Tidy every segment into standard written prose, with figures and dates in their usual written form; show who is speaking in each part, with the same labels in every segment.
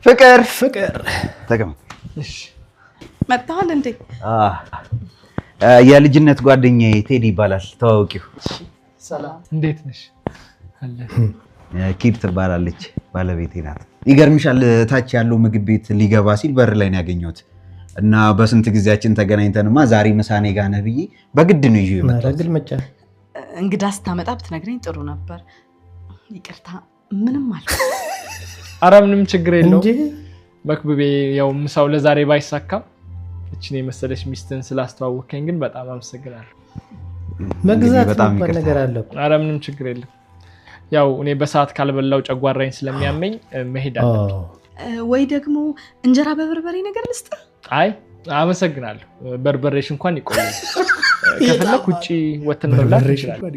Speaker 1: ፍቅር
Speaker 2: ተቀመጥ።
Speaker 3: እሺ
Speaker 4: መጣሃል እንዴ?
Speaker 1: የልጅነት ጓደኛዬ ቴዲ ይባላል። ተዋውቂው።
Speaker 3: ሰላም፣ እንዴት ነሽ? አለ
Speaker 1: ኪድ ትባላለች፣ ባለቤቴ ናት። ይገርምሻል፣ ታች ያለው ምግብ ቤት ሊገባ ሲል በር ላይ ነው ያገኘሁት እና በስንት ጊዜያችን ተገናኝተንማ ዛሬ ምሳኔ ጋር ነህ ብዬ በግድ ነው ይዤ የመጣሁት።
Speaker 4: እንግዳ ስታመጣ ብትነግረኝ ጥሩ ነበር። ይቅርታ ምንም አለ።
Speaker 3: ኧረ ምንም ችግር የለውም መክብቤ። ያው ምሳው ለዛሬ ባይሳካም እቺን የመሰለሽ ሚስትን ስላስተዋወቀኝ ግን በጣም አመሰግናለሁ።
Speaker 2: መግዛት እንኳን ነገር አለ።
Speaker 3: ኧረ ምንም ችግር የለም። ያው እኔ በሰዓት ካልበላው ጨጓራኝ ስለሚያመኝ መሄድ አለብኝ።
Speaker 4: ወይ ደግሞ እንጀራ በበርበሬ ነገር ልስጥ?
Speaker 3: አይ አመሰግናለሁ። በርበሬሽ እንኳን ይቆያል። ከፈለክ ውጪ ወተን መብላት እንችላለን።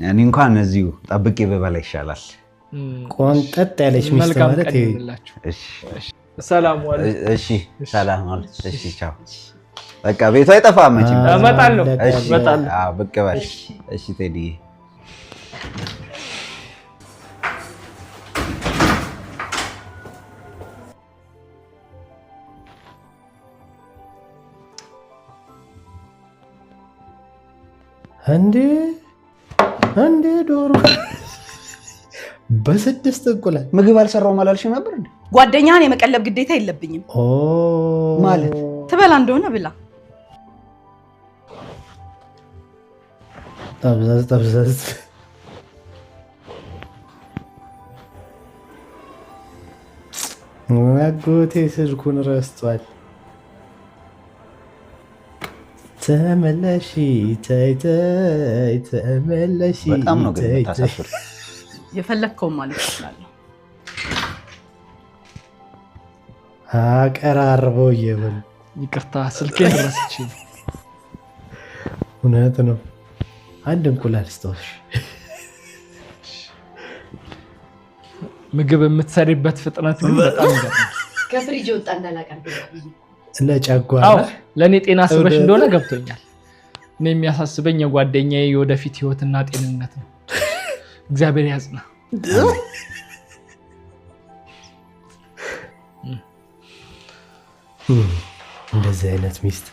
Speaker 1: እኔ እንኳን እዚሁ ጠብቄ በበላ ይሻላል።
Speaker 2: ቆንጠጥ ያለች ሚስት ማለት ይሄ።
Speaker 1: እሺ
Speaker 3: ሰላም ዋል።
Speaker 1: እሺ ሰላም ዋል። እሺ ቻው። በቃ ቤቱ አይጠፋም መቼም።
Speaker 3: እመጣለሁ።
Speaker 1: አዎ ብቅ በል። እሺ ቴዲ
Speaker 2: እንዴ ዶሮ በስድስት እንቁላል
Speaker 1: ምግብ አልሰራውም አላልሽም ነበር እንዴ?
Speaker 4: ጓደኛህን የመቀለብ ግዴታ የለብኝም
Speaker 1: ማለት
Speaker 4: ትበላ እንደሆነ ብላ።
Speaker 2: ጠብዘዝ አጎቴ ስልኩን ረስቷል። ተመለሺ ተይ ተመለሺ።
Speaker 1: በጣም ነው ግን ታሳፍር።
Speaker 4: የፈለግከው ማለት ይችላል።
Speaker 2: አቀራርበው እየበሉ
Speaker 3: ይቅርታ ስልኬን ረስቼ።
Speaker 2: እውነት ነው። አንድ እንቁላል ስቶሽ
Speaker 3: ምግብ የምትሰሪበት ፍጥነት ግን በጣም ይገርማል።
Speaker 4: ከፍሪጅ ወጣ እንዳላቀርብ
Speaker 2: ለጨጓራ።
Speaker 3: አዎ ለኔ ጤና ስበሽ እንደሆነ ገብቶኛል። እኔ የሚያሳስበኝ የጓደኛዬ የወደፊት ህይወትና ጤንነት ነው። እግዚአብሔር ያጽና።
Speaker 2: እንደዚህ አይነት ሚስት